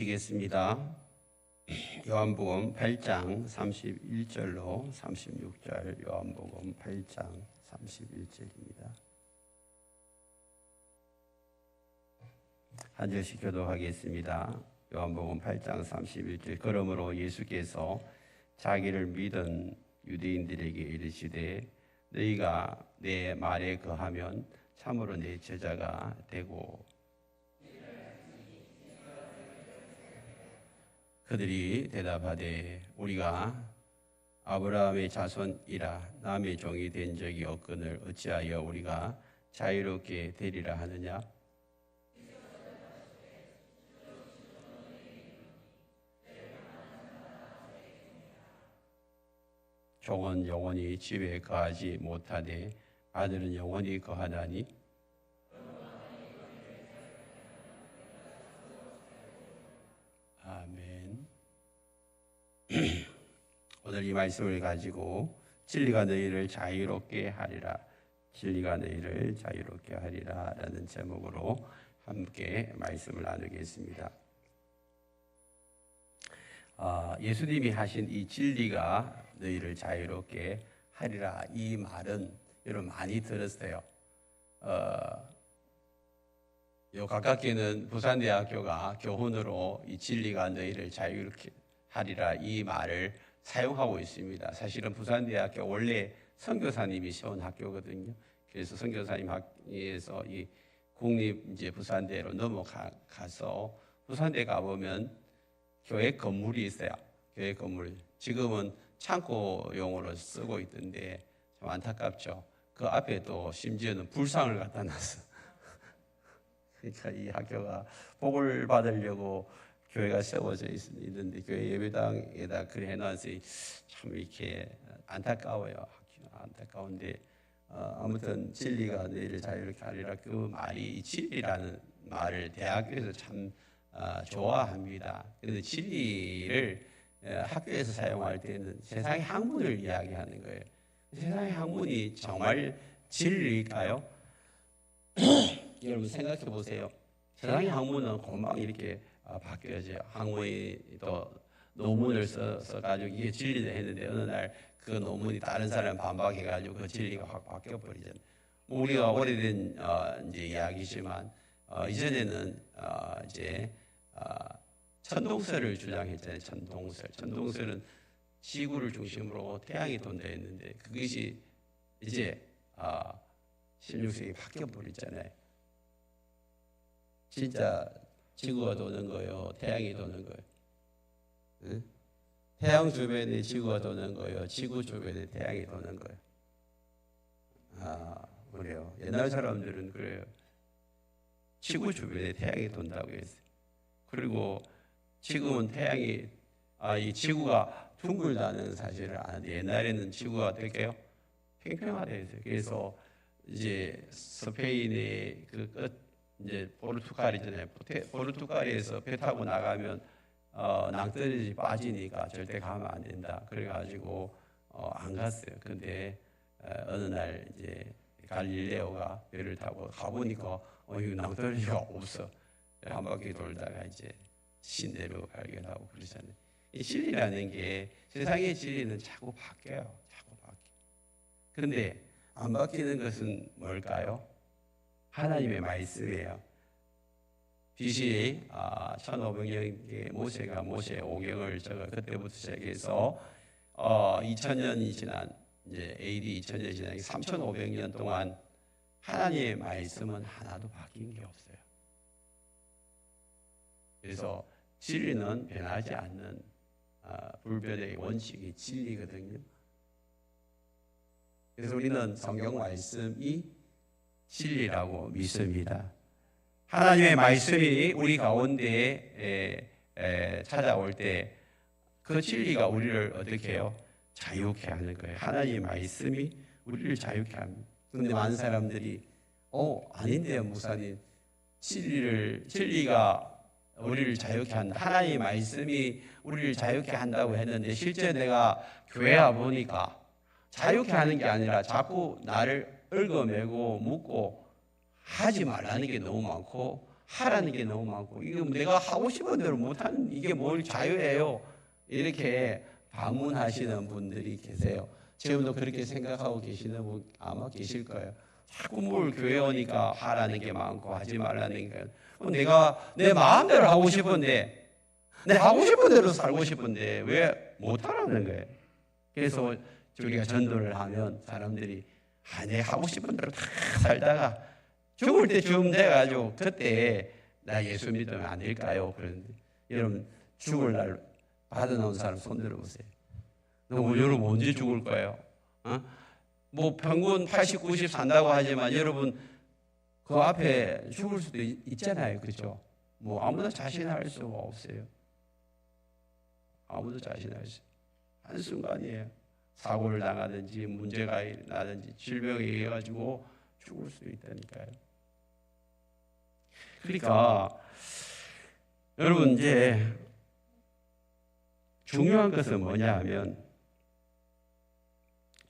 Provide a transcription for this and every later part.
드리겠습니다. 요한복음 8장 31절로 36절, 요한복음 8장 31절입니다. 한 절씩 교독하겠습니다. 요한복음 8장 31절. 그러므로 예수께서 자기를 믿은 유대인들에게 이르시되 너희가 내 말에 거하면 참으로 내 제자가 되고, 그들이 대답하되 우리가 아브라함의 자손이라 남의 종이 된 적이 없거늘 어찌하여 우리가 자유롭게 되리라 하느냐? 종은 영원히 집에 거하지 못하되 아들은 영원히 거하나니 아멘. 오늘 이 말씀을 가지고 진리가 너희를 자유롭게 하리라, 진리가 너희를 자유롭게 하리라 라는 제목으로 함께 말씀을 나누겠습니다. 예수님이 하신 이 진리가 너희를 자유롭게 하리라, 이 말은 여러분 많이 들었어요. 요 가깝게는 부산대학교가 교훈으로 이 진리가 너희를 자유롭게 하리라 이 말을 사용하고 있습니다. 사실은 부산대학교 원래 선교사님이 세운 학교거든요. 그래서 선교사님 학교에서 이 국립 이제 부산대로 넘어가서 부산대 가보면 교회 건물이 있어요. 교회 건물. 지금은 창고용으로 쓰고 있던데 좀 안타깝죠. 그 앞에도 심지어는 불상을 갖다 놨어. 그러니까 이 학교가 복을 받으려고 교회가 세워져 있는데 교회 예배당에다 그래 해놔서 참 이렇게 안타까워요. 안타까운데 아무튼 진리가 너희를 자유롭게 하리라, 그 말이 이 진리라는 말을 대학교에서 참 좋아합니다. 그런데 진리를 학교에서 사용할 때는 세상의 학문을 이야기하는 거예요. 세상의 학문이 정말 진리일까요? 여러분 생각해 보세요. 세상의 학문은 금방 이렇게 바뀌어져요. 학문이 또 논문을 써가지고 이게 진리다 했는데 어느 날 그 논문이 다른 사람 반박해가지고 그 진리가 확 바뀌어버리잖아요. 우리가 오래된 이제 이야기지만 이전에는 이제 천동설을 주장했잖아요. 천동설은 지구를 중심으로 태양이 돈다 했는데 그것이 이제 16세기 바뀌어버렸잖아요. 진짜 지구가 도는 거예요? 태양이 도는 거예요? 응? 태양 주변에 지구가 도는 거예요? 지구 주변에 태양이 도는 거예요? 그래요. 옛날 사람들은 그래요. 지구 주변에 태양이 돈다고 했어요. 그리고 지금은 태양이 이 지구가 둥글다는 사실을 아는데 옛날에는 지구가 어떻게요? 평평하다 했어요. 그래서 이제 스페인의 그 끝 이제 포르투갈이잖아요. 포르투갈에서 배 타고 나가면 낭떠러지 빠지니까 절대 가면 안 된다. 그래가지고 안 갔어요. 근데 어느 날 이제 갈릴레오가 배를 타고 가보니까 이 낭떠러지가 없어. 한 바퀴 돌다가 이제 신대로 발견하고 그러잖아요. 이 진리라는 게 세상의 진리는 자꾸 바뀌어요. 자꾸 바뀌어. 그런데 안 바뀌는 것은 뭘까요? 하나님의 말씀이에요. BC 1500년에 모세가 모세 오경을 적어 그때부터 시작해서 2000년이 지난 이제 AD 2000년이 지난 3500년 동안 하나님의 말씀은 하나도 바뀐 게 없어요. 그래서 진리는 변하지 않는 불변의 원칙이 진리거든요. 그래서 우리는 성경 말씀이 진리라고 믿습니다. 하나님의 말씀이 우리 가운데에 찾아올 때 그 진리가 우리를 어떻게 해요? 자유케 하는 거예요. 하나님의 말씀이 우리를 자유케 합니다. 그런데 많은 사람들이 아닌데요 목사님, 진리가 우리를 자유케 한다, 하나님의 말씀이 우리를 자유케 한다고 했는데 실제 내가 교회 와 보니까 자유케 하는 게 아니라 자꾸 나를 얽어매고 묶고 하지 말라는 게 너무 많고 하라는 게 너무 많고, 이거 내가 하고 싶은 대로 못하는 이게 뭘 자유예요? 이렇게 반문하시는 분들이 계세요. 지금도 그렇게 생각하고 계시는 분 아마 계실 거예요. 자꾸 뭘 교회 오니까 하라는 게 많고 하지 말라는 게, 내가 내 마음대로 하고 싶은데, 내 하고 싶은 대로 살고 싶은데 왜 못하라는 거예요? 그래서 우리가 전도를 하면 사람들이 내 하고 싶은 대로 다 살다가 죽을 때쯤 돼가지고 그때 나 예수 믿으면 안 될까요? 그런데 여러분, 죽을 날 받아놓은 사람 손 들어보세요. 여러분 언제 죽을 거예요? 뭐 평균 80, 90 산다고 하지만 여러분 그 앞에 죽을 수도 있잖아요. 그렇죠? 뭐 아무나 자신할 수가 없어요. 아무도 자신할 수 한순간이에요. 사고를 당하든지 문제가 나든지 질병이 해가지고 죽을 수도 있다니까요. 그러니까 여러분, 이제 중요한 것은 뭐냐 하면,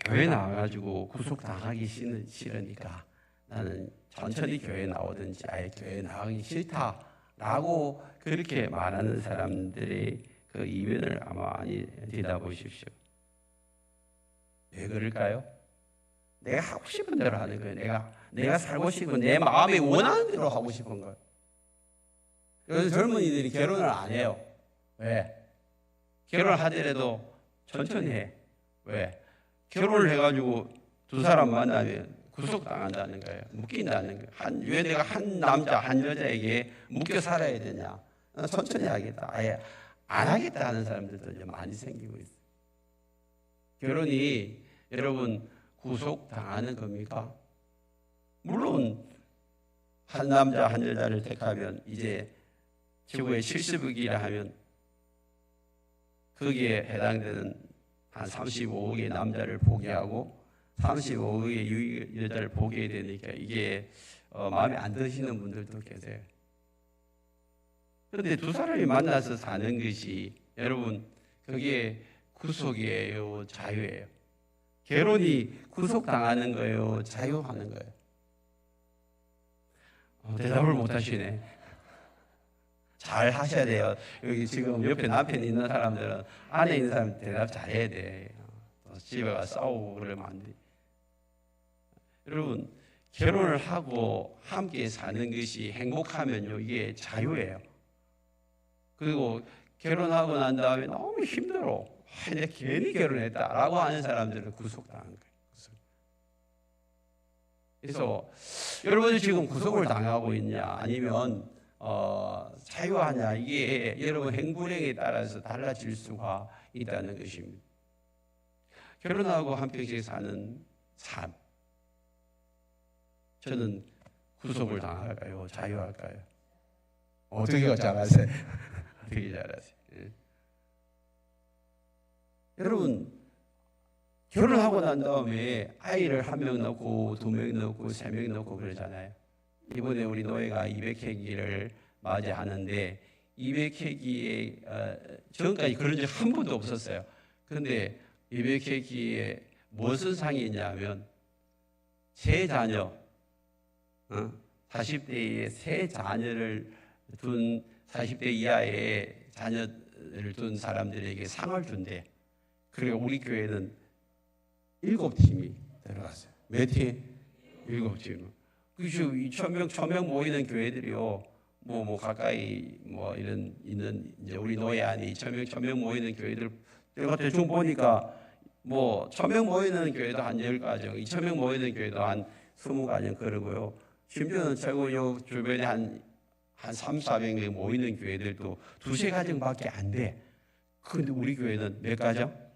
교회 나와가지고 구속당하기 싫으니까 나는 천천히 교회 나오든지 아예 교회 나가기 싫다라고 그렇게 말하는 사람들의 그 이면을 아마 많이 들여다보십시오. 왜 그럴까요? 내가 하고 싶은 대로 하는 거예요. 내가 살고 싶은, 내 마음이 원하는 대로 하고 싶은 거예요. 그래서 젊은이들이 결혼을 안 해요. 왜? 결혼을 하더라도 천천히 해. 왜? 결혼을 해가지고 두 사람 만나면 구속당한다는 거예요. 묶인다는 거예요. 왜 내가 한 남자, 한 여자에게 묶여 살아야 되냐? 천천히 하겠다. 아예 안 하겠다 하는 사람들도 이제 많이 생기고 있어요. 결혼이 여러분 구속당하는 겁니까? 물론 한 남자, 한 여자를 택하면 이제 지구의 70억이라 하면 거기에 해당되는 한 35억의 남자를 포기하고 35억의 여자를 포기해야 되니까 이게 마음에 안 드시는 분들도 계세요. 그런데 두 사람이 만나서 사는 것이 여러분 그게 구속이에요, 자유예요? 결혼이 구속당하는 거예요, 자유하는 거예요? 대답을 못 하시네. 잘 하셔야 돼요. 여기 지금 옆에 남편 있는 사람들은, 안에 있는 사람 대답 잘해야 돼. 집에 가서 싸우고 그러면 안 돼. 여러분, 결혼을 하고 함께 사는 것이 행복하면요, 이게 자유예요. 그리고 결혼하고 난 다음에 너무 힘들어. 내가 괜히 결혼했다라고 하는 사람들은 구속당한 거예요. 그래서 여러분이 지금 구속을 당하고 있냐, 아니면 자유하냐, 이게 여러분 행불행에 따라서 달라질 수가 있다는 것입니다. 결혼하고 한평생 사는 삶, 저는 구속을 당할까요? 자유할까요? 어떻게 잘하세요? 어떻게 잘하세요? 예. 여러분, 결혼하고 난 다음에 아이를 1명 낳고 2명 낳고 3명 낳고 그러잖아요. 이번에 우리 노예가 200회기를 맞이하는데 200회기에 전까지 그런 적 한 번도 없었어요. 그런데 200회기에 무슨 상이 있냐면 세 자녀, 40대에 세 자녀를 둔 40대 이하의 자녀를 둔 사람들에게 상을 준대. 그리고 우리 교회는 7팀이 들어갔어요. 몇 팀? 7팀. 그래서 2,000명 모이는 교회들이요. 뭐 가까이 뭐 이런 있는 이제 우리 노예 안에 2,000명 모이는 교회들 제가 대충 보니까 뭐 1,000명 모이는 교회도 한 10가정, 2,000명 모이는 교회도 한 20가정 그러고요. 심지어는 최고역 주변에 한 300~400명 모이는 교회들도 2~3가정밖에 안 돼. 그런데 우리 교회는 몇 가정?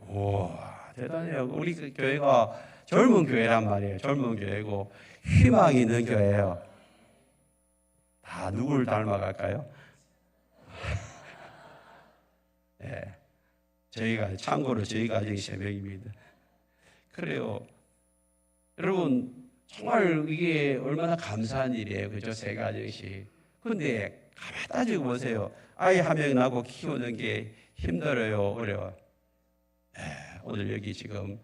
와, 대단해요. 우리 교회가 젊은 교회란 말이에요. 젊은 교회고 희망이 있는 교회예요. 다 누굴 닮아갈까요? 네. 참고로 저희 가정이 3명입니다. 그래요. 여러분, 정말 이게 얼마나 감사한 일이에요. 그죠? 3가정씩. 그런데 가만히 따지고 보세요. 아이 1명 낳고 키우는 게 힘들어요? 어려워요? 오늘 여기 지금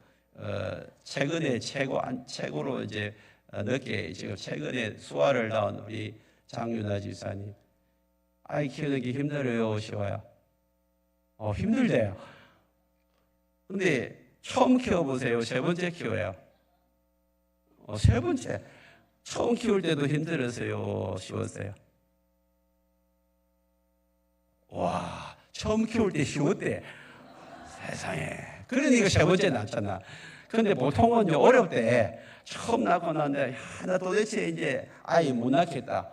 최근에 최고로 이제 늦게 지금 최근에 수화를 낳은 우리 장윤아 집사님, 아이 키우는 게 힘들어요, 쉬워요? 힘들대요. 근데 처음 키워보세요, 세 번째 키워요? 세 번째. 처음 키울 때도 힘들었어요, 쉬웠어요? 와, 처음 키울 때 쉬웠대. 세상에. 그러니까 세 번째 낳잖아. 근데 보통은 어렵대. 처음 낳고 났는데, 나 도대체 이제 아이 못 낳겠다.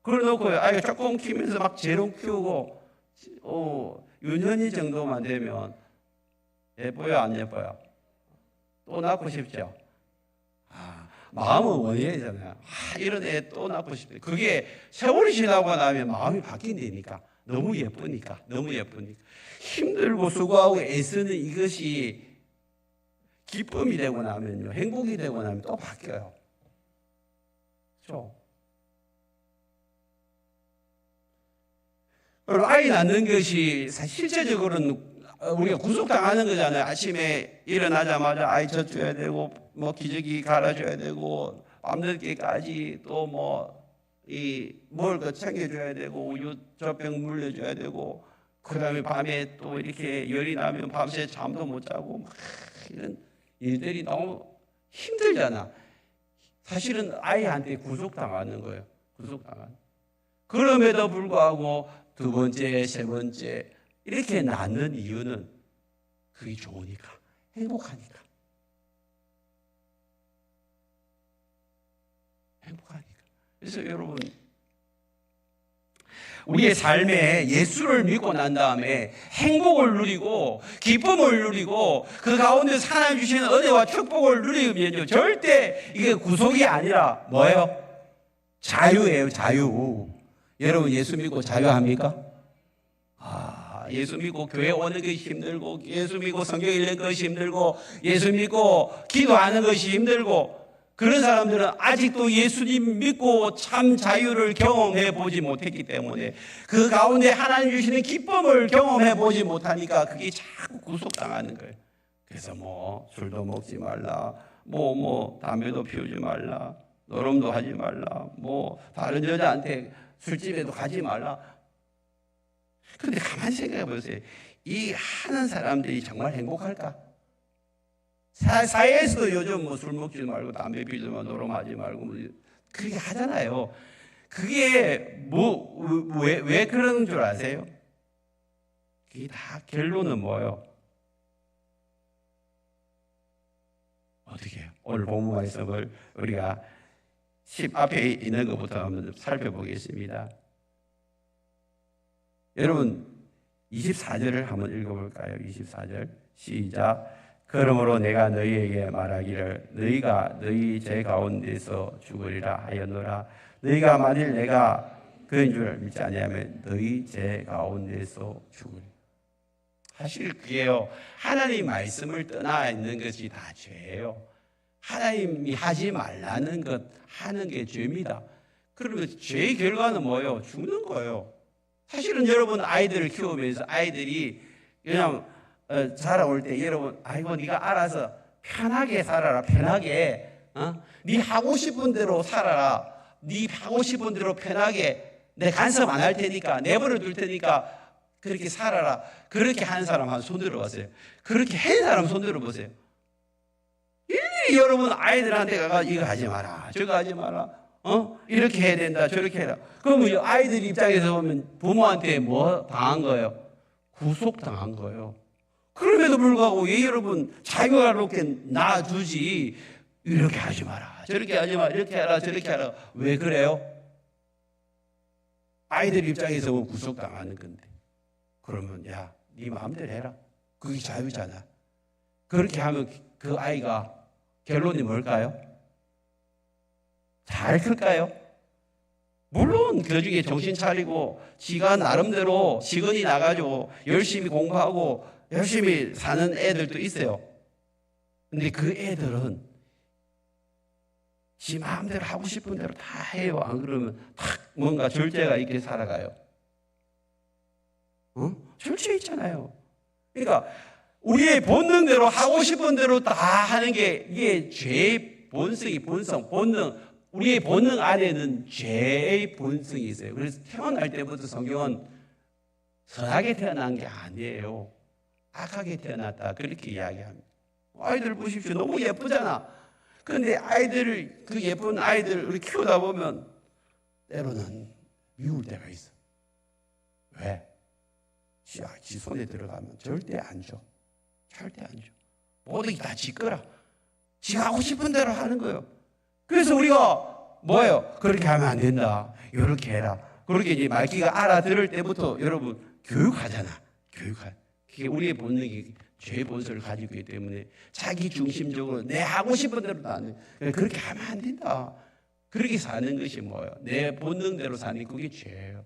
그래 놓고 아이가 조금 키우면서 막 재롱 키우고, 유년이 정도만 되면 예뻐요, 안 예뻐요? 또 낳고 싶죠? 마음은 원해잖아요. 이런 애 또 낳고 싶대. 그게 세월이 지나고 나면 마음이 바뀐다니까. 너무 예쁘니까. 힘들고 수고하고 애쓰는 이것이 기쁨이 되고 나면요, 행복이 되고 나면 또 바뀌어요. 그렇죠? 아이 낳는 것이 실제적으로는 우리가 구속당하는 거잖아요. 아침에 일어나자마자 아이 젖줘야 되고, 뭐 기저귀 갈아줘야 되고, 밤늦게까지 또 먹을 거 챙겨줘야 되고, 우유 젖병 물려줘야 되고, 그 다음에 밤에 또 이렇게 열이 나면 밤새 잠도 못 자고, 막 이런 일들이 너무 힘들잖아. 사실은 아이한테 구속당하는 거예요. 그럼에도 불구하고 두 번째, 세 번째 이렇게 낳는 이유는 그게 좋으니까, 행복하니까. 그래서 여러분, 우리의 삶에 예수를 믿고 난 다음에 행복을 누리고 기쁨을 누리고 그 가운데서 하나님 주시는 은혜와 축복을 누리면요, 절대 이게 구속이 아니라 뭐예요? 자유예요, 자유. 여러분, 예수 믿고 자유합니까? 예수 믿고 교회 오는 것이 힘들고, 예수 믿고 성경 읽는 것이 힘들고, 예수 믿고 기도하는 것이 힘들고, 그런 사람들은 아직도 예수님 믿고 참 자유를 경험해 보지 못했기 때문에, 그 가운데 하나님 주시는 기쁨을 경험해 보지 못하니까 그게 자꾸 구속당하는 거예요. 그래서 술도 먹지 말라, 담배도 피우지 말라, 노름도 하지 말라, 다른 여자한테 술집에도 가지 말라. 그런데 가만히 생각해 보세요. 이 하는 사람들이 정말 행복할까? 사회에서도 요즘 술 먹지 말고 담배 피우지 말고 노름하지 말고 그렇게 하잖아요. 그게 왜 그러는 줄 아세요? 그게 다 결론은 뭐예요? 어떻게 해요? 오늘 본문 말씀을 우리가 10 앞에 있는 것부터 한번 살펴보겠습니다. 여러분, 24절을 한번 읽어볼까요? 24절 시작. 그러므로 내가 너희에게 말하기를 너희가 너희 죄 가운데서 죽으리라 하였노라. 너희가 만일 내가 그인 줄 믿지 아니하면 너희 죄 가운데서 죽으리라. 사실 그게요, 하나님 말씀을 떠나 있는 것이 다 죄예요. 하나님이 하지 말라는 것 하는 게 죄입니다. 그러면 죄의 결과는 뭐예요? 죽는 거예요. 사실은 여러분, 아이들을 키우면서 아이들이 그냥 자라올 때 여러분, 아이고 네가 알아서 편하게 살아라, 편하게. 네 하고 싶은 대로 살아라. 네 하고 싶은 대로 편하게, 내 간섭 안 할 테니까, 내버려 둘 테니까 그렇게 살아라. 그렇게 한 사람 한 손 들어보세요. 그렇게 한 사람 손 들어보세요. 일일이 여러분 아이들한테 가서 이거 하지 마라, 저거 하지 마라, 이렇게 해야 된다, 저렇게 해라. 그러면 아이들 입장에서 보면 부모한테 뭐 당한 거예요? 구속당한 거예요. 그럼에도 불구하고 왜 여러분 자유롭게 놔두지, 이렇게 하지 마라, 저렇게 하지 마라, 이렇게 하라, 저렇게 하라. 왜 그래요? 아이들 입장에서 보면 구속당하는 건데. 그러면 야, 네 마음대로 해라. 그게 자유잖아. 그렇게 하면 그 아이가 결론이 뭘까요? 잘 클까요? 물론 그 중에 정신 차리고 지가 나름대로 시간이 나가지고 열심히 공부하고 열심히 사는 애들도 있어요. 근데 그 애들은 지 마음대로 하고 싶은 대로 다 해요. 안 그러면 탁 뭔가 절제가 있게 살아가요. 절제 있잖아요. 그러니까 우리의 본능대로 하고 싶은 대로 다 하는 게, 이게 죄의 본성, 본능, 우리의 본능 안에는 죄의 본성이 있어요. 그래서 태어날 때부터 성경은 선하게 태어난 게 아니에요. 악하게 태어났다 그렇게 이야기합니다. 아이들 보십시오. 너무 예쁘잖아. 그런데 아이들을, 그 예쁜 아이들을 우리 키우다 보면 때로는 미울 때가 있어. 왜? 지 손에 들어가면 절대 안 줘. 절대 안 줘. 모든 게 다 지 거라. 지가 하고 싶은 대로 하는 거예요. 그래서 우리가 뭐예요? 그렇게 하면 안 된다. 이렇게 해라. 그렇게 이제 말귀가 알아들을 때부터 여러분 교육하잖아. 그게 우리의 본능이 죄의 본성을 가지고 있기 때문에 자기 중심적으로 내 하고 싶은 대로 안 돼. 그렇게 하면 안 된다. 그렇게 사는 것이 뭐예요? 내 본능대로 사는 그게 죄예요.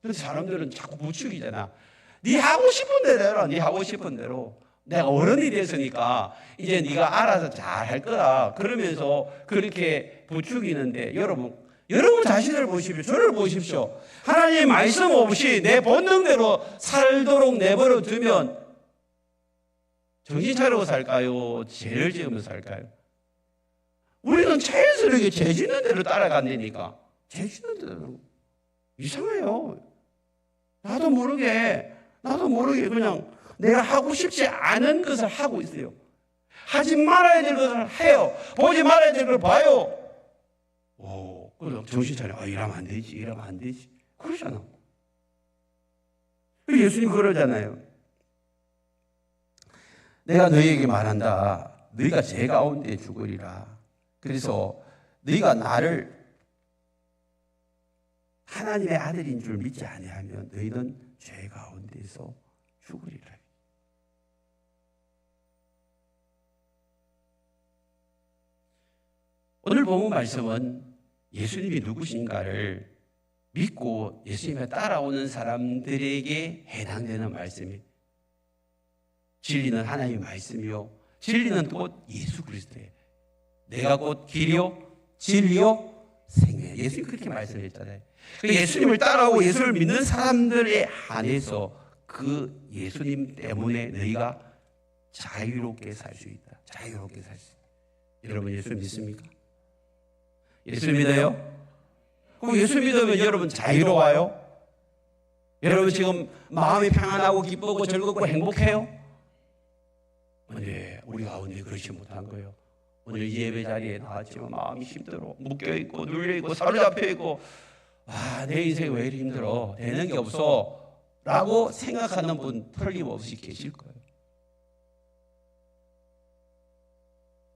그래서 사람들은 자꾸 부추기잖아. 네 하고 싶은 대로 해라. 네 하고 싶은 대로. 내가 어른이 됐으니까 이제 네가 알아서 잘 할 거다. 그러면서 그렇게 부추기는데 여러분 자신을 보십시오. 저를 보십시오. 하나님의 말씀 없이 내 본능대로 살도록 내버려 두면 정신 차리고 살까요? 죄를 지으면서 살까요? 우리는 자연스럽게 죄 짓는 대로 따라간다니까. 죄 짓는 대로. 이상해요. 나도 모르게 그냥 내가 하고 싶지 않은 것을 하고 있어요. 하지 말아야 될 것을 해요. 보지 말아야 될 걸 봐요. 그럼 정신 차려. 이러면 안 되지. 그러잖아. 예수님 그러잖아요. 내가 너희에게 말한다. 너희가 죄 가운데 죽으리라. 그래서 너희가 나를 하나님의 아들인 줄 믿지 아니하면 너희는 죄 가운데서 죽으리라. 오늘 본문 말씀은 예수님이 누구신가를 믿고 예수님을 따라오는 사람들에게 해당되는 말씀이에요. 진리는 하나님의 말씀이요, 진리는 곧 예수 그리스도예요. 내가 곧 길이요 진리요 생명이에요. 예수님이 그렇게 말씀했잖아요. 예수님을 따라오고 예수를 믿는 사람들에 한해서 그 예수님 때문에 너희가 자유롭게 살 수 있다. 자유롭게 살 수 있다. 여러분 예수 믿습니까? 예수 믿어요? 그럼 예수 믿으면 여러분 자유로워요? 여러분 지금 마음이 평안하고 기쁘고 즐겁고 행복해요? 네, 우리 가운데 그렇지 못한 거예요. 오늘 이 예배 자리에 나왔지만 마음이 힘들어. 묶여있고 눌려있고 사로잡혀있고 내 인생이 왜 이리 힘들어? 되는 게 없어 라고 생각하는 분 틀림없이 계실 거예요.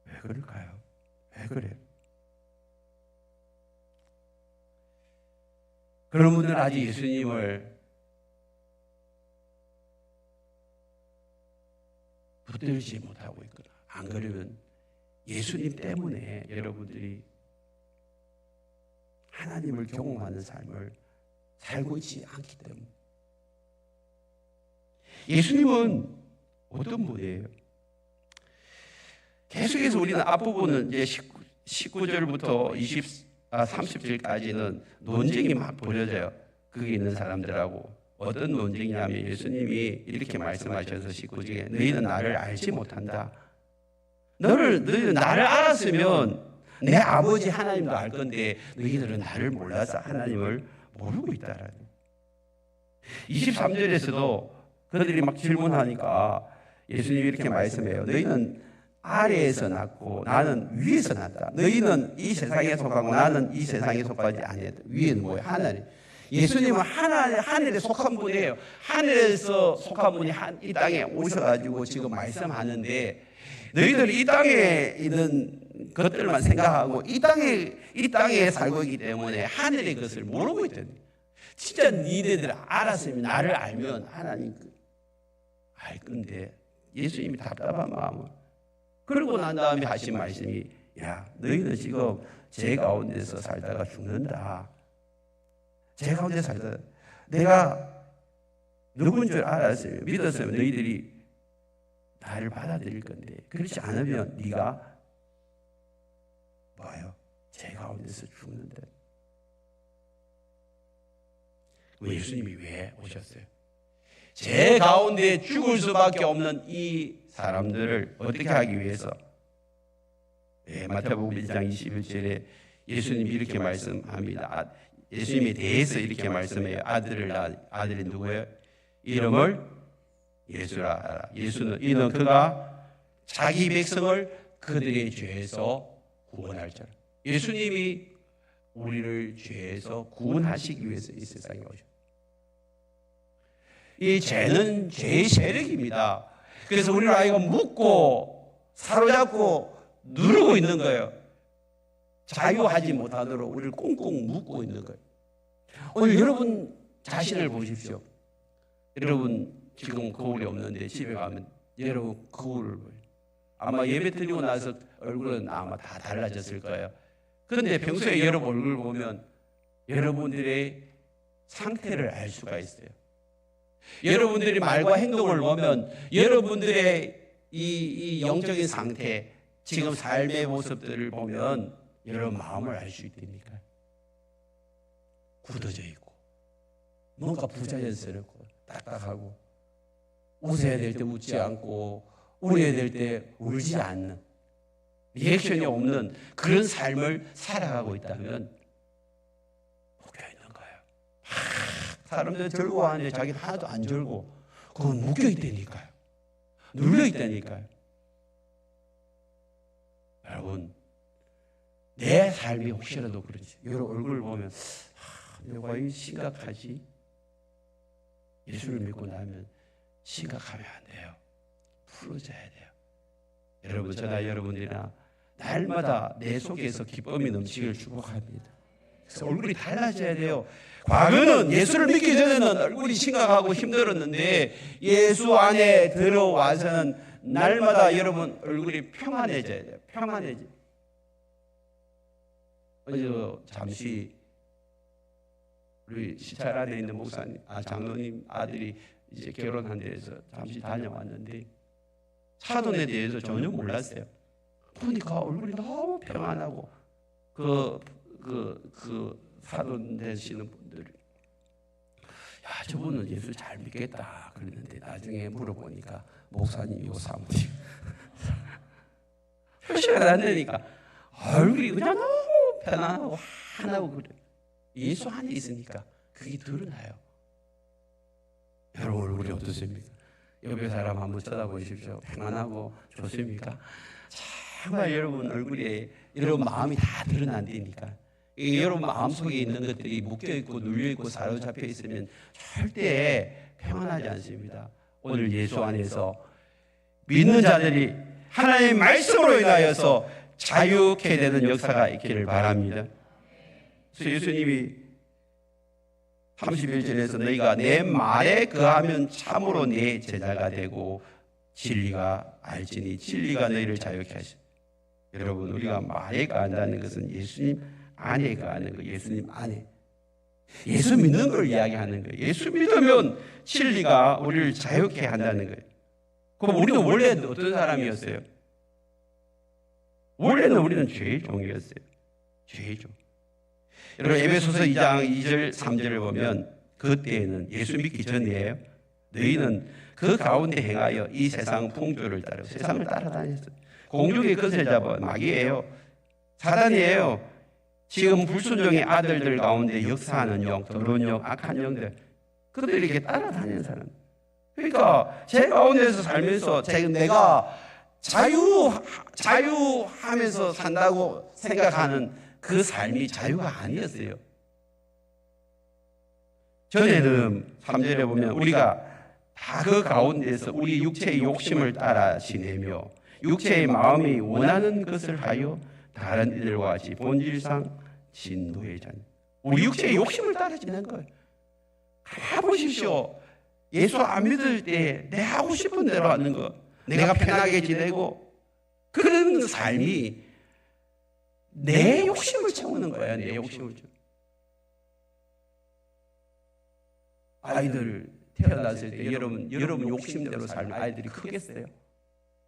왜 그럴까요? 왜 그래요? 그런 분들은 아직 예수님을 붙들지 못하고 있거나 안 그러면 예수님 때문에 여러분들이 하나님을 경험하는 삶을 살고 있지 않기 때문에. 예수님은 어떤 분이에요? 계속해서 우리는 앞부분은 이제 19절부터 30절까지는 논쟁이 막 벌어져요. 거기 있는 사람들하고. 어떤 논쟁이냐면 예수님이 이렇게 말씀하셔서 19절에 너희는 나를 알지 못한다. 너희는 나를 알았으면 내 아버지 하나님도 알 건데 너희들은 나를 몰라서 하나님을 모르고 있다라는. 23절에서도 그들이 막 질문하니까 예수님이 이렇게 말씀해요. 너희는 아래에서 났고 나는 위에서 났다. 너희는 이 세상에 속하고 나는 이 세상에 속하지 아니했다. 위에는 뭐예요? 하늘. 예수님은 하늘에 속한 분이에요. 하늘에서 속한 분이 이 땅에 오셔가지고 지금 말씀하는데 너희들이 이 땅에 있는 것들만 생각하고 이 땅에 살고 있기 때문에 하늘의 것을 모르고 있다. 진짜 니네들 알았으면 나를 알면 하나님 알 건데 예수님이 답답한 마음을. 그러고 난 다음에 하신 말씀이 야 너희는 지금 죄 가운데서 살다가 죽는다. 죄 가운데 살다 내가 누군 줄 알았으면 믿었으면 너희들이 나를 받아들일 건데 그렇지 않으면 네가 뭐예요? 죄 가운데서 죽는다. 예수님이 왜 오셨어요? 죄 가운데 죽을 수밖에 없는 이 사람들을 어떻게 하기 위해서 마태복음 1장 21절에 예수님이 이렇게 말씀합니다. 예수님에 대해서 이렇게 말씀해요. 아들이 누구예요? 이름을 예수라 하라. 예수는 이는 그가 자기 백성을 그들의 죄에서 구원할 자라. 예수님이 우리를 죄에서 구원하시기 위해서 이 세상에 오셨어요. 이 죄는 죄의 세력입니다. 그래서 우리를 하여금 묶고 사로잡고 누르고 있는 거예요. 자유하지 못하도록 우리를 꽁꽁 묶고 있는 거예요. 오늘 여러분 자신을 보십시오. 여러분 지금 거울이 없는데 집에 가면 여러분 거울을 보여요. 아마 예배 드리고 나서 얼굴은 아마 다 달라졌을 거예요. 그런데 평소에 여러분 얼굴 보면 여러분들의 상태를 알 수가 있어요. 여러분들이 말과 행동을 보면 여러분들의 이 영적인 상태, 지금 삶의 모습들을 보면 여러분 마음을 알 수 있다니까. 굳어져 있고 뭔가 부자연스럽고 딱딱하고 웃어야 될 때 웃지 않고 울어야 될 때 울지 않는, 리액션이 없는 그런 삶을 살아가고 있다면 묶여 있는 거예요. 사람들 즐거워하는데 자기는 하나도 안 즐거워. 그건 묶여 있다니까요. 눌려 있다니까요. 여러분, 내 삶이 혹시라도 그렇지. 여러분 얼굴을 보면 내가 왜 심각하지? 예수를 믿고 나면 심각하면 안 돼요. 풀어져야 돼요. 여러분, 저나 여러분들이나 날마다 내 속에서 기쁨이 넘치기를 축복합니다. 그래서 얼굴이 달라져야 돼요. 과거는 예수를 믿기 전에는 얼굴이 심각하고 힘들었는데 예수 안에 들어와서는 날마다 여러분 얼굴이 평안해져야 돼요. 평안해져. 어제 잠시 우리 시찰 안에 있는 목사님, 장로님 아들이 이제 결혼한 데에서 잠시 다녀왔는데 사돈에 대해서 전혀 몰랐어요. 보니까 얼굴이 너무 평안하고 그 사돈 되시는 분들이 야, 저분은 예수 잘 믿겠다 그랬는데 나중에 물어보니까 목사님이고 사모님 표시가 안 되니까 얼굴이 그냥 너무 편안하고 환하고 그래. 예수 안에 있으니까 그게 드러나요. 여러분 얼굴이 어떻습니까? 옆에 사람 한번 쳐다보십시오. 평안하고 좋습니까? 정말 여러분 얼굴에 여러분 마음이 다 드러난다니까. 여러분 마음속에 있는 것들이 묶여있고 눌려있고 사로잡혀 있으면 절대 평안하지 않습니다. 오늘 예수 안에서 믿는 자들이 하나님의 말씀으로 인하여서 자유케 되는 역사가 있기를 바랍니다. 그래서 예수님이 31절에서 너희가 내 말에 거하면 참으로 내 제자가 되고 진리가 알지니 진리가 너희를 자유케 하시오. 여러분 우리가 말에 거한다는 것은 예수님 안에 거하는 거예요. 예수님 안에. 예수 믿는 걸 이야기하는 거예요. 예수 믿으면 진리가 우리를 자유케 한다는 거예요. 그럼 우리는 원래 어떤 사람이었어요? 원래는 우리는 죄의 종이었어요. 죄의 종. 여러분 에베소서 2장 2절 3절을 보면 그때에는 예수 믿기 전이에요. 너희는 그 가운데 행하여 이 세상 풍조를 따라 세상을 따라다녔어요. 공중의 것을 잡아 마귀예요. 사단이에요. 지금 불순종의 아들들 가운데 역사하는 영, 더러운 영, 악한 영들 그들이 이렇게 따라다니는 사람. 그러니까 제 가운데서 살면서 내가 자유하면서 산다고 생각하는 그 삶이 자유가 아니었어요. 전에는 3절에 보면 우리가 다 그 가운데서 우리 육체의 욕심을 따라 지내며 육체의 마음이 원하는 것을 하여 다른 이들과 같이 본질상 진노의 자녀. 우리 육체의 욕심을 따라 지내는 거예요. 가보십시오. 예수 안 믿을 때 내 하고 싶은 대로 하는 거, 내가 편하게 지내고 그런 삶이 내 욕심을 채우는 거예요. 내 욕심을 채우는. 아이들 태어났을 때 여러분 욕심대로 살면 아이들이 크겠어요?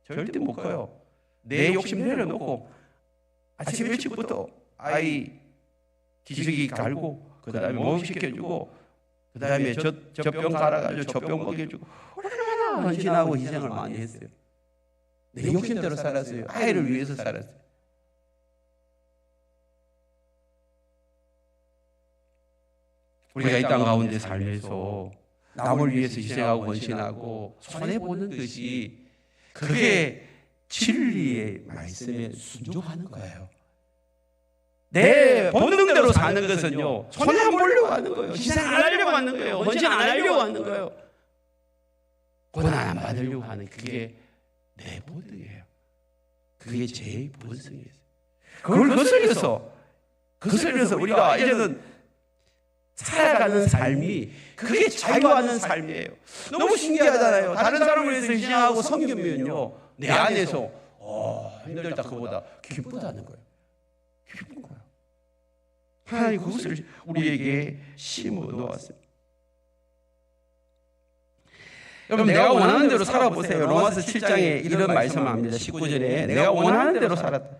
절대 못 커요. 내 욕심 내려놓고 아침 일찍부터 아이 기저귀 갈고 그 다음에 목욕 시켜주고 그 다음에 젖병 갈아가지고 젖병 먹여주고 얼마나 헌신하고 희생을 많이 했어요. 내 욕심대로 살았어요. 아이를 위해서 살았어요. 우리가 이 땅 가운데 살면서 남을 위해서 희생하고 헌신하고 손해보는 것이 그게 진리의 말씀에 순종하는 거예요. 내 본능대로 사는 것은요, 손해 안 보려고 하는 거예요. 희생 안 하려고 하는 거예요. 헌신 안 하려고 하는 거예요. 고난 안 받으려고 하는 그게 내 본능이에요. 그게 제 본성이에요. 그걸 거슬려서 우리가 이제는 살아가는 삶이 그게 자유하는 삶이에요. 너무 신기하잖아요. 다른 사람을 위해서 희생하고 섬기면요, 내 안에서 힘들다 그보다 기쁘다는 거예요. 기쁜 거예요. 하나님 그것을 우리에게 심어 놓았습니다. 여러분, 내가 원하는 대로 살아보세요. 로마서 7장에 이런 말씀을 합니다. 19절에 내가 원하는 대로 살았다.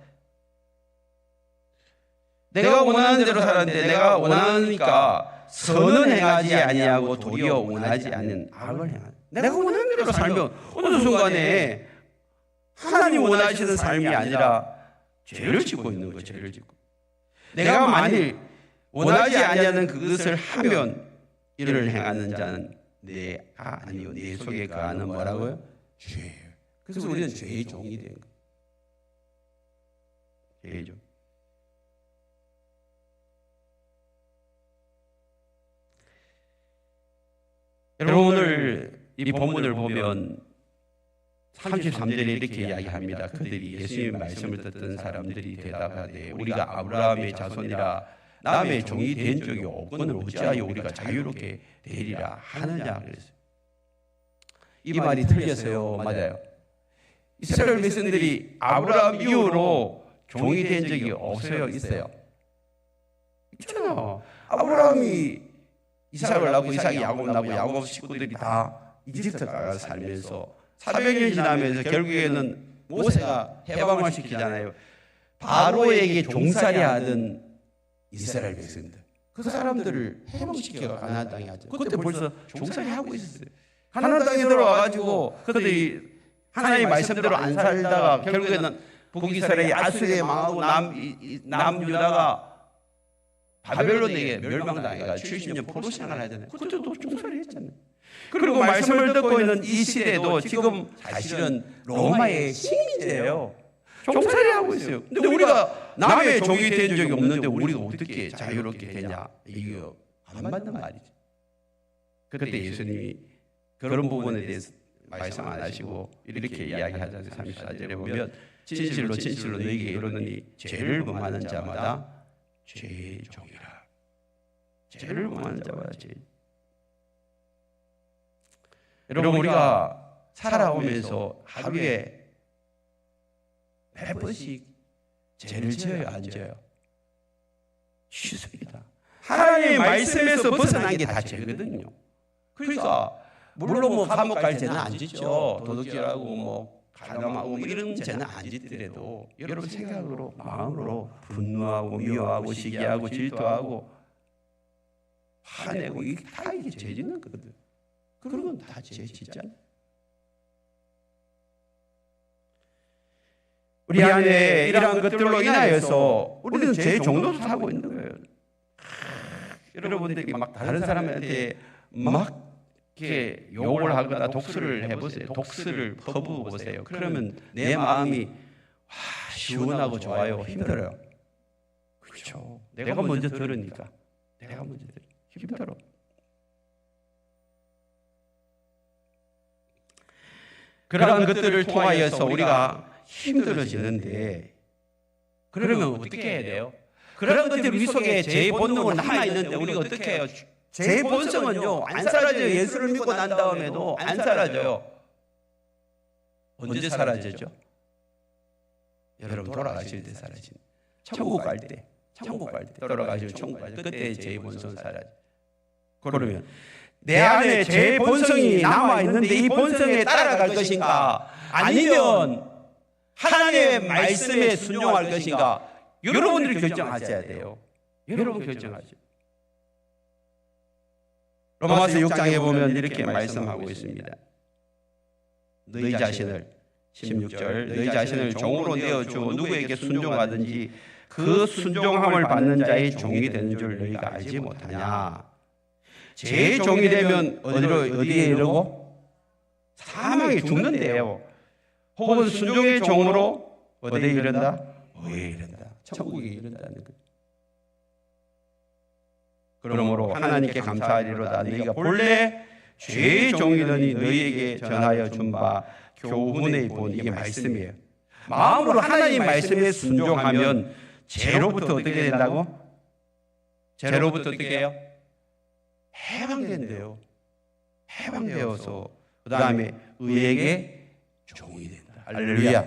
내가 원하는 대로 살았는데 내가 원하니까 선은 행하지 아니하고 도리어 원하지 않는 악을 행하는. 내가 원하는 대로 살면 어느 순간에 하나님 원하시는 삶이 아니라 죄를 짓고 있는 거예요. 죄를 짓고. 내가 만일 원하지 아니하는 그것을 하면 이를 행하는 자는 내가 아니요 내 속에 거하는 뭐라고요? 죄예요. 그래서 우리는 죄의 종이 된 거예요. 죄의 종. 여러분, 오늘 이 본문을 보면 33절에 이렇게 이야기합니다. 그들이 예수님의 말씀을 듣던 사람들이 대답하되 우리가 아브라함의 자손이라 남의 종이 된 적이 없거늘 어찌하여 우리가 자유롭게 되리라 하느냐 그랬어요. 이 말이 틀렸어요. 맞아요. 이스라엘 백성들이 아브라함 이후로 종이 된 적이 없어요? 있어요? 있잖아. 아브라함이 이삭을 낳고 이삭이 야곱을 낳고 야곱 식구들이 다 이집트 가서 살면서 400년 지나면서 결국에는 모세가 해방을 시키잖아요. 바로에게 종살이 하던 이스라엘 백성들, 그 사람들을 해방시켜가 가나안 땅에 하죠. 그때 벌써 종살이 하고 있었어요. 가나안 땅에 들어와가지고 그들이 하나님의 말씀대로 안 살다가 결국에는 북이스라엘이 아수르에 망하고 남유다가 바벨론에게 멸망당해가지고 70년 포로 생활을 하잖아요. 그때도 종살이 했잖아요. 그리고 말씀을 듣고 있는 이 시대도 지금 사실은 로마의 식민지예요. 종살이 하고 있어요. 근데 우리가 남의 종이 된 적이 없는데 우리가 어떻게 자유롭게 되냐? 이거 안 맞는 말이죠. 그때 예수님이 그런 부분에 대해서 말씀 안 하시고 이렇게 이야기하잖아요. 34절에 보면 진실로 진실로 너희에게 이르노니 죄를 범하는 자마다 죄의 종이라. 죄를 범하는 자마다 죄. 여러분, 우리가 살아오면서 하루에 몇 번씩 죄를 지어요, 안 지어요? 취소입니다. 하나님의 말씀에서 벗어난 게 다 죄거든요. 그러니까 물론 뭐 감옥 갈 죄는 안 짓죠. 도둑질하고 뭐 가담하고 뭐 이런 죄는 안 짓더라도 여러분 생각으로 마음으로 분노하고 미워하고 시기하고 질투하고 화내고 이게 다 이게 죄 짓는 거거든. 그런 건 다 죄 짓잖아요. 우리 안에 이러한 것들로 인하여서 우리는 죄의 종로를 타고 있는 거예요. 여러분들이 막 다른 사람한테 막 이렇게 욕을 하거나 독설을 해보세요. 독설을 퍼부어보세요. 그러면 내 마음이 시원하고 좋아요? 힘들어요? 그렇죠. 내가 먼저 들으니까. 내가 먼저 들으니까 힘들어. 그러한 것들을 통하여서 우리가 힘들어지는데 그러면 어떻게 해야 돼요? 그런 것들 우리 속에 제 본능은 남아있는데 우리가 어떻게 해요? 제 본성은요 안 사라져요. 예수를 믿고 난 다음에도 안 사라져요. 언제 사라지죠? 여러분 돌아가실 때 사라지는. 천국 갈 때 돌아가시면 천국 갈 때 그때 제 본성은 사라져. 그러면 내 안에 제 본성이 남아있는데 이 본성에 따라갈 것인가 아니면 하나님의 말씀에 순종할 것인가 여러분들이 결정하셔야 돼요. 여러분 결정하죠. 로마서 6장에 보면 이렇게 말씀하고 있습니다. 너희 자신을 16절 너희 자신을 종으로 내어주고 누구에게 순종하든지 그 순종함을 받는 자의 종이 되는 줄 너희가 알지 못하냐. 제 종이 되면 어디에 이르고 사망에 죽는데요. 혹은 순종의 종으로 어디에 이른다? 의에 이른다. 천국에 이른다는 거예요. 그러므로 하나님께 감사하리로다. 너희가 본래 죄의 종이더니 너희에게 전하여 준 바 교훈의 본, 이게 말씀이에요. 마음으로 하나님 말씀에 순종하면 죄로부터 어떻게 된다고? 죄로부터 어떻게 해요? 해방된대요. 해방되어서 그 다음에 의에게 종이 된다. 할렐루야.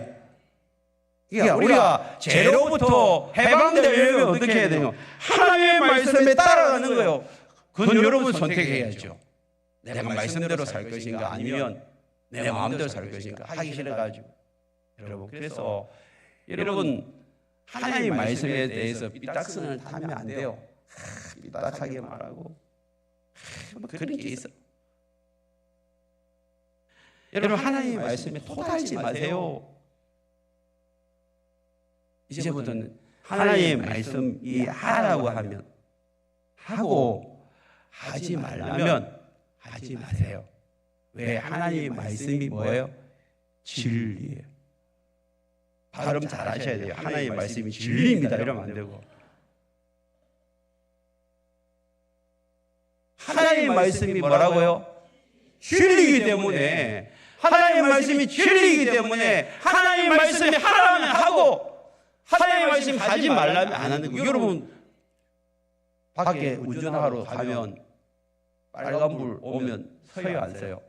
그러니까 우리가 죄로부터 해방되려면 어떻게 해야 돼요? 하나님의 말씀에 따라가는 거예요. 그건 여러분 선택해야죠. 내가 말씀대로 살 것인가 아니면 내 마음대로 살 것인가. 하기 싫어가지고. 여러분, 그래서 여러분 하나님의 말씀에 대해서 삐딱선을 타면 안 돼요. 삐딱하게 말하고 뭐 그런 게 있어. 여러분 하나님의 말씀에 토달지 마세요. 이제부터는 하나님의 말씀이 하라고 하면 하고 하지 말라면 하지 마세요. 왜? 하나님의 말씀이 뭐예요? 진리예요. 발음 잘 하셔야 돼요. 하나님의 말씀이 진리입니다. 이러면 안 되고. 하나님의 말씀이 뭐라고요? 진리이기 때문에, 하나님의 말씀이 진리이기 때문에 하나님의 말씀이 하라면 하고 하나님의 말씀 하지 말라면 안 하는 거예요. 여러분 밖에 운전하러 가면 빨간불 오면 서요 안 서요?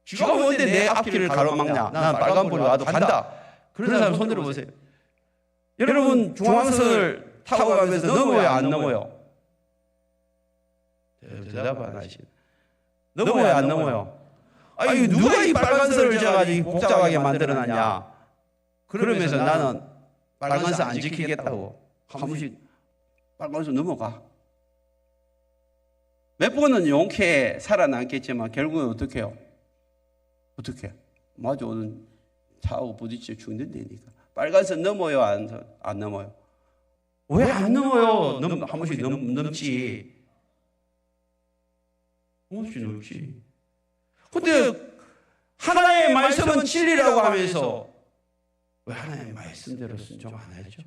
쥐가 뭔데 내 앞길을 가로막냐? 난 빨간불이 와도 간다. 그런 사람 손 들어보세요. 여러분 중앙선을 타고 가면서 넘어요 안 넘어요? 대답 안 하시네. 넘어요 안 넘어요? 아니 누가 이 빨간선을 져가지고 복잡하게 만들어놨냐? 그러면서 나는 빨간선 안 지키겠다고 한 번씩 빨간선 넘어가. 몇 번은 용케 살아남겠지만 결국은 어떻게 해요? 어떻게? 마주오는 차하고 부딪혀 죽는다니까. 빨간선 넘어요 안 넘어요? 왜 안 넘어요? 한 번씩 넘지. 한 번씩 넘지. 근데 하나님의 말씀은 진리라고 하면서 왜 하나님의 말씀대로 순종 안 하죠?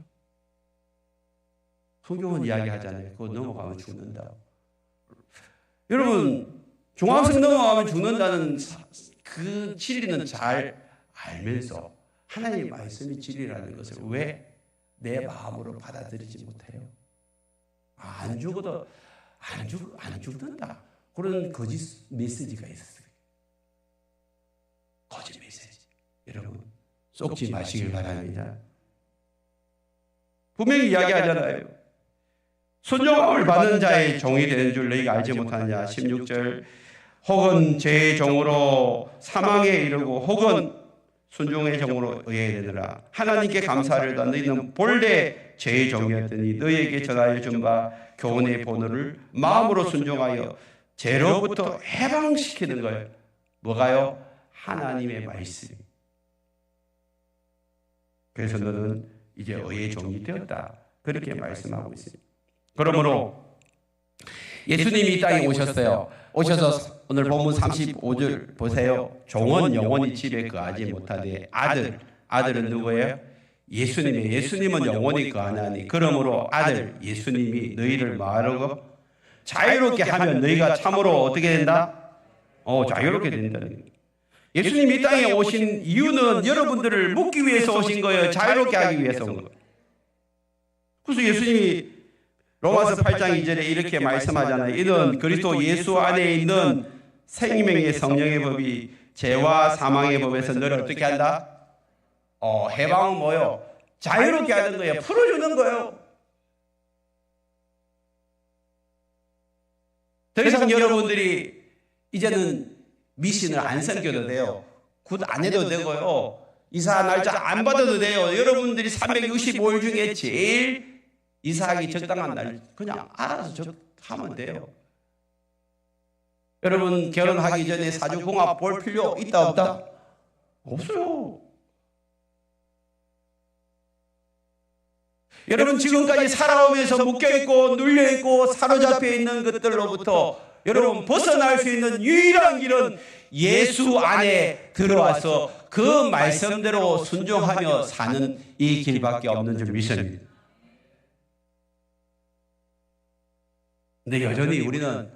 성경은 이야기하잖아요. 그거 넘어가면 죽는다. 여러분 중앙선 넘어가면 죽는다는 그 진리는 잘 알면서 하나님의 말씀이 진리라는 것을 왜 내 마음으로 받아들이지 못해요? 안 죽어도 안 죽는다. 그런 거짓 메시지가 있었어요. 거짓 메시지. 여러분 속지 마시길 바랍니다. 분명히 이야기하잖아요. 순종함을 받는 자의 종이 되는 줄 너희가 알지 못하느냐. 16절 혹은 죄의 종으로 사망에 이르고 혹은 순종의 종으로 의에 이르느라. 하나님께 감사를 다 너희는 본래 죄의 종이었더니 너희에게 전하여 준 바 교훈의 본어를 마음으로 순종하여 죄로부터 해방시키는 거예요. 뭐가요? 하나님의 말씀. 그래서 너는 이제 의의 종이 되었다. 그렇게 말씀하고 있습니다. 그러므로 예수님이 이 땅에 오셨어요. 오셔서 오늘 본문 35절 보세요. 종은 영원히 집에 거하지 못하되 아들은 누구예요? 예수님이에요. 예수님은 영원히 거하나니 그러므로 아들 예수님이 너희를 뭐하라고? 자유롭게 하면 너희가 참으로 어떻게 된다? 자유롭게 된다는 거예요. 예수님이 이 땅에 오신 이유는 여러분들을 묶기 위해서 오신 거예요. 자유롭게 하기 위해서 온 거예요. 그래서 예수님이 로마서 8장 2절에 이렇게 말씀하잖아요. 이는 그리스도 예수 안에 있는 생명의 성령의 법이 죄와 사망의 법에서 너를 어떻게 한다? 해방은 뭐요? 자유롭게 하는 거예요. 풀어주는 거예요. 더 이상 여러분들이 이제는 미신을 안 섬겨도 돼요. 굿 안 해도 되고요. 이사 날짜 안 받아도 돼요. 여러분들이 365일 중에 제일 이사하기 적당한 날 그냥 알아서 하면 돼요. 여러분 결혼하기 전에 사주궁합 볼 필요 있다 없다? 없어요. 여러분 지금까지 살아오면서 묶여있고 눌려있고 사로잡혀 있는 것들로부터 여러분 벗어날 수 있는 유일한 길은 예수 안에 들어와서 그 말씀대로 순종하며 사는 이 길밖에 없는 줄 믿습니다. 근데 여전히 우리는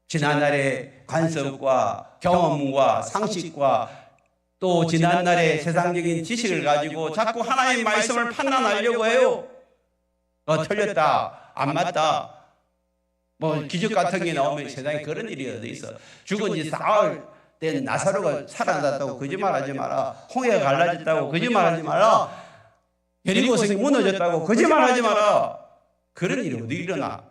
지난날의 관습과 경험과 상식과 또 지난날의 세상적인 지식을 가지고 자꾸 하나님의 말씀을 판단하려고 해요. 틀렸다, 안 맞다, 뭐 기적 같은 게 나오면 세상에 그런 일이 어디 있어. 죽은 지 사흘 된 나사로가 살아났다고 거짓말하지 마라. 홍해가 갈라졌다고 거짓말하지 마라. 여리고성이 무너졌다고 거짓말하지 마라. 그런 일이 어디 일어나?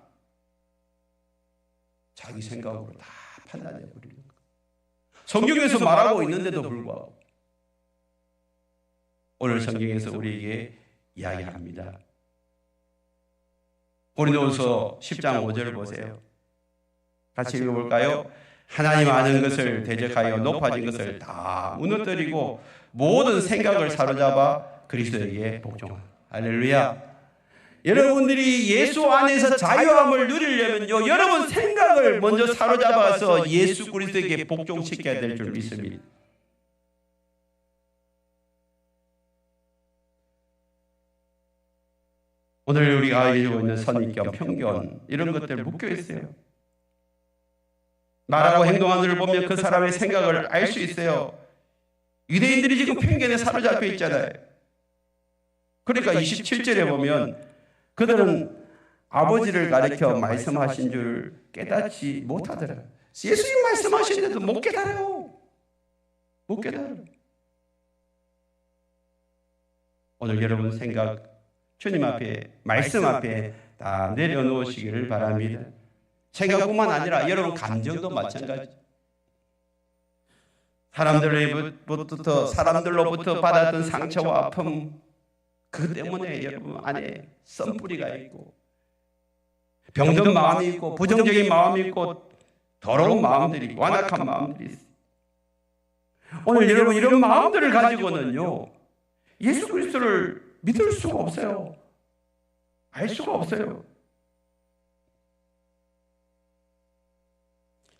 자기 생각으로 다 판단해버리는 거예요. 성경에서 말하고 있는데도 불구하고 오늘 성경에서 우리에게 이야기합니다. 고린도후서 10장 5절 보세요. 같이 읽어볼까요? 하나님 아는 것을 대적하여 높아진 것을 다 무너뜨리고 모든 생각을 사로잡아 그리스도에게 복종하라. 할렐루야. 여러분들이 예수 안에서 자유함을 누리려면요, 여러분 생각을 먼저 사로잡아서 예수 그리스도에게 복종시켜야 될 줄 믿습니다. 오늘 우리가 가지고 있는 선입견, 편견 이런 것들 묶여 있어요. 말하고 행동하는 것을 보면 그 사람의 생각을 알 수 있어요. 유대인들이 지금 편견에 사로잡혀 있잖아요. 그러니까 27절에 보면 그들은 아버지를 가리켜 말씀하신 줄 깨닫지 못하더라. 예수님 말씀하시는데도 못 깨달아요. 못 깨달아요. 오늘 여러분 생각 주님 앞에, 말씀 앞에 다 내려놓으시기를 바랍니다. 생각뿐만 아니라 여러분 감정도 마찬가지. 사람들로부터 받았던 상처와 아픔, 그 때문에 여러분 안에 썬뿌리가 있고 병든 마음이 있고 부정적인 마음이 있고 더러운 마음들이, 완악한 마음들이 있어요. 오늘 여러분 이런 마음들을 가지고는요, 예수 그리스도를 믿을 수가 없어요. 알 수가 없어요.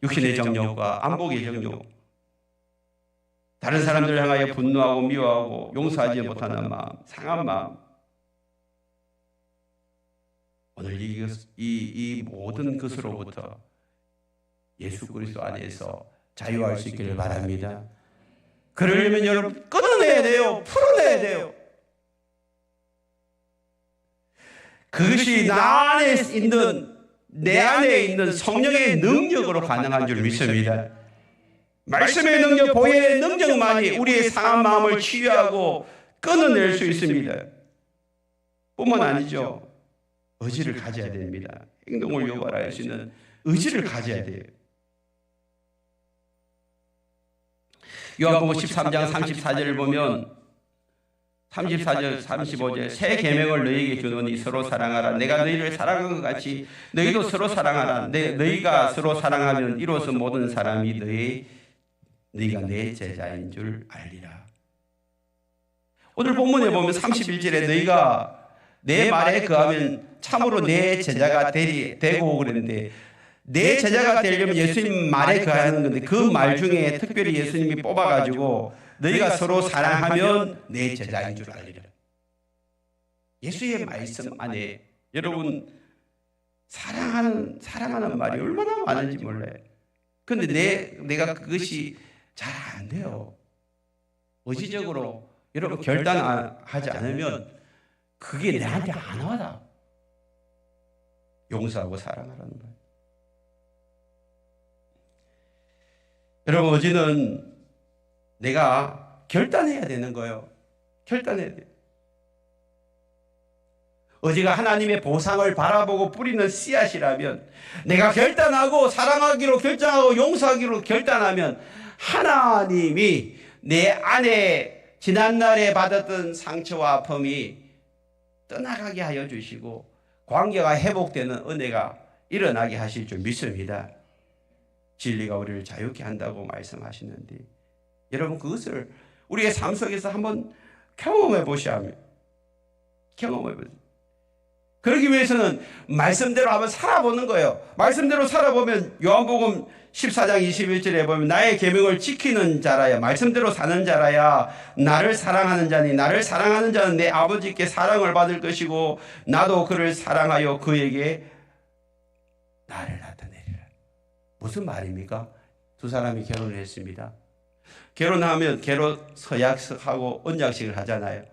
육신의 정욕과 안목의 정욕, 다른 사람들을 향하여 분노하고 미워하고 용서하지 못하는 마음, 상한 마음. 오늘 이 모든 것으로부터 예수 그리스도 안에서 자유할 수 있기를 바랍니다. 그러려면 여러분 끊어내야 돼요. 풀어내야 돼요. 그것이 내 안에 있는 성령의 능력으로 가능한 줄 믿습니다. 말씀의 능력, 보혈의 능력만이 우리의 상한 마음을 치유하고 끊어낼 수 있습니다. 뿐만 아니죠, 의지를 가져야 됩니다. 행동을 유발할 수 있는 의지를 가져야 돼요. 요한복음 13장 34절을 보면 34절, 35절 새 계명을 너희에게 주노니 서로 사랑하라. 내가 너희를 사랑한 것 같이 너희도 서로 사랑하라. 너희가 서로 사랑하면 이로써 모든 사람이 너희가 내 제자인 줄 알리라. 오늘 본문에 보면 31절에 너희가 내 말에 거하면 참으로 내 제자가 되고 그랬는데, 내 제자가 되려면 예수님 말에 거하는 건데 그 말 중에 특별히 예수님이 뽑아가지고 너희가 서로 사랑하면 내 제자인 줄 알리라. 예수의 말씀 안에 여러분 사랑하는 말이 얼마나 많은지 몰라요. 그런데 내가 그것이 잘 안 돼요. 의지적으로 여러분 결단하지 않으면 그게 내한테 안 와다. 용서하고 사랑하라는 거예요. 여러분 의지는 내가 결단해야 되는 거예요. 결단해야 돼요. 의지가 하나님의 보상을 바라보고 뿌리는 씨앗이라면, 내가 결단하고 사랑하기로 결정하고 용서하기로 결단하면 하나님이 내 안에 지난날에 받았던 상처와 아픔이 떠나가게 하여 주시고 관계가 회복되는 은혜가 일어나게 하실 줄 믿습니다. 진리가 우리를 자유케 한다고 말씀하시는데, 여러분 그것을 우리의 삶 속에서 한번 경험해 보셔야 합니다. 경험해 보세요. 그러기 위해서는 말씀대로 한번 살아보는 거예요. 말씀대로 살아보면 요한복음 14장 21절에 보면 나의 계명을 지키는 자라야, 말씀대로 사는 자라야 나를 사랑하는 자니, 나를 사랑하는 자는 내 아버지께 사랑을 받을 것이고 나도 그를 사랑하여 그에게 나를 나타내리라. 무슨 말입니까? 두 사람이 결혼을 했습니다. 결혼하면 결혼 서약식하고 언약식을 하잖아요.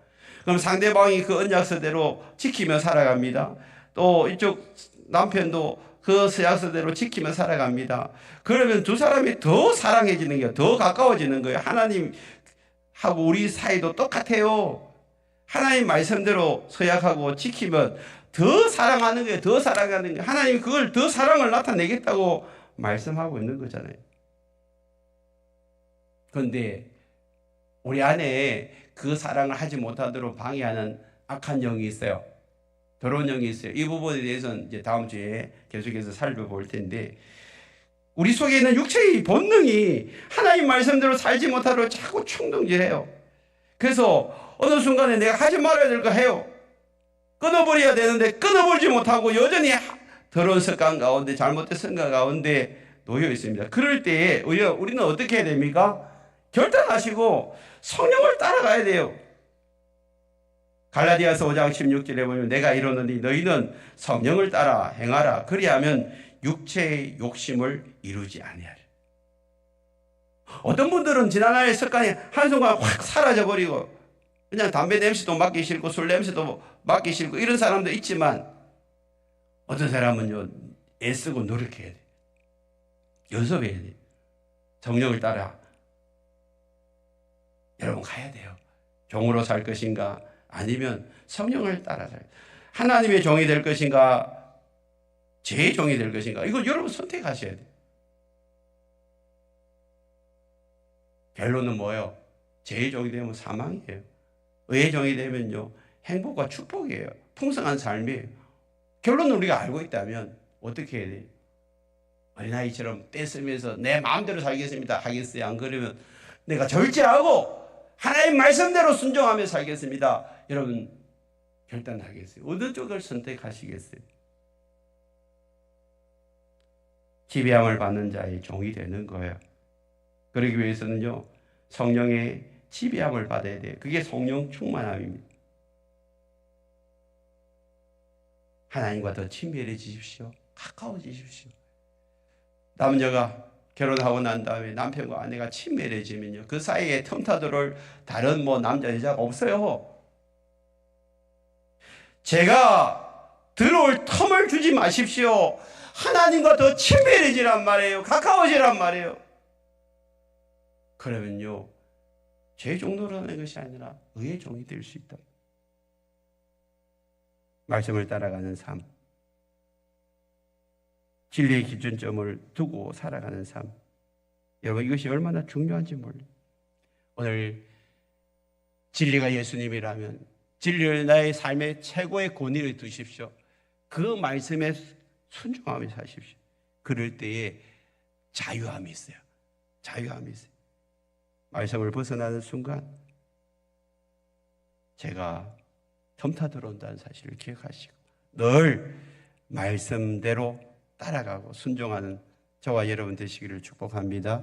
그럼 상대방이 그 언약서대로 지키며 살아갑니다. 또 이쪽 남편도 그 서약서대로 지키며 살아갑니다. 그러면 두 사람이 더 사랑해지는 거예요. 더 가까워지는 거예요. 하나님하고 우리 사이도 똑같아요. 하나님 말씀대로 서약하고 지키면 더 사랑하는 거예요. 더 사랑하는 거예요. 하나님이 그걸 더 사랑을 나타내겠다고 말씀하고 있는 거잖아요. 그런데 우리 안에 그 사랑을 하지 못하도록 방해하는 악한 영이 있어요. 더러운 영이 있어요. 이 부분에 대해서는 이제 다음 주에 계속해서 살펴볼 텐데, 우리 속에 있는 육체의 본능이 하나님 말씀대로 살지 못하도록 자꾸 충동질해요. 그래서 어느 순간에 내가 하지 말아야 될 거 해요. 끊어버려야 되는데 끊어버리지 못하고 여전히 더러운 습관 가운데, 잘못된 습관 가운데 놓여 있습니다. 그럴 때에 우리는 어떻게 해야 됩니까? 결단하시고 성령을 따라가야 돼요. 갈라디아서 5장 16절에 보면 내가 이르노니 너희는 성령을 따라 행하라. 그리하면 육체의 욕심을 이루지 아니하리라. 어떤 분들은 지난날의 습관이 한순간 확 사라져버리고 그냥 담배 냄새도 맡기 싫고 술 냄새도 맡기 싫고 이런 사람도 있지만, 어떤 사람은요 애쓰고 노력해야 돼. 연습해야 돼. 성령을 따라 여러분 가야 돼요. 종으로 살 것인가, 아니면 성령을 따라 살, 하나님의 종이 될 것인가, 제 종이 될 것인가, 이걸 여러분 선택하셔야 돼요. 결론은 뭐예요? 제 종이 되면 사망이에요. 의의 종이 되면요 행복과 축복이에요. 풍성한 삶이에요. 결론은 우리가 알고 있다면 어떻게 해야 돼요? 어린아이처럼 떼쓰면서 내 마음대로 살겠습니다 하겠어요? 안 그러면 내가 절제하고 하나님 말씀대로 순종하며 살겠습니다. 여러분 결단하겠어요? 어느 쪽을 선택하시겠어요? 지배함을 받는 자의 종이 되는 거예요. 그러기 위해서는요 성령의 지배함을 받아야 돼요. 그게 성령 충만함입니다. 하나님과 더 친밀해지십시오. 가까워지십시오. 남자가 결혼하고 난 다음에 남편과 아내가 친밀해지면요 그 사이에 틈타도록 다른 남자 여자가 없어요. 제가 들어올 틈을 주지 마십시오. 하나님과 더 친밀해지란 말이에요. 가까워지란 말이에요. 그러면요 제 종로라는 것이 아니라 의의 종이 될 수 있다. 말씀을 따라가는 삶, 진리의 기준점을 두고 살아가는 삶, 여러분 이것이 얼마나 중요한지 몰라요. 오늘 진리가 예수님이라면 진리를 나의 삶의 최고의 권위를 두십시오. 그 말씀에 순종하며 사십시오. 그럴 때에 자유함이 있어요. 자유함이 있어요. 말씀을 벗어나는 순간 제가 틈타 들어온다는 사실을 기억하시고 늘 말씀대로 따라가고 순종하는 저와 여러분 되시기를 축복합니다.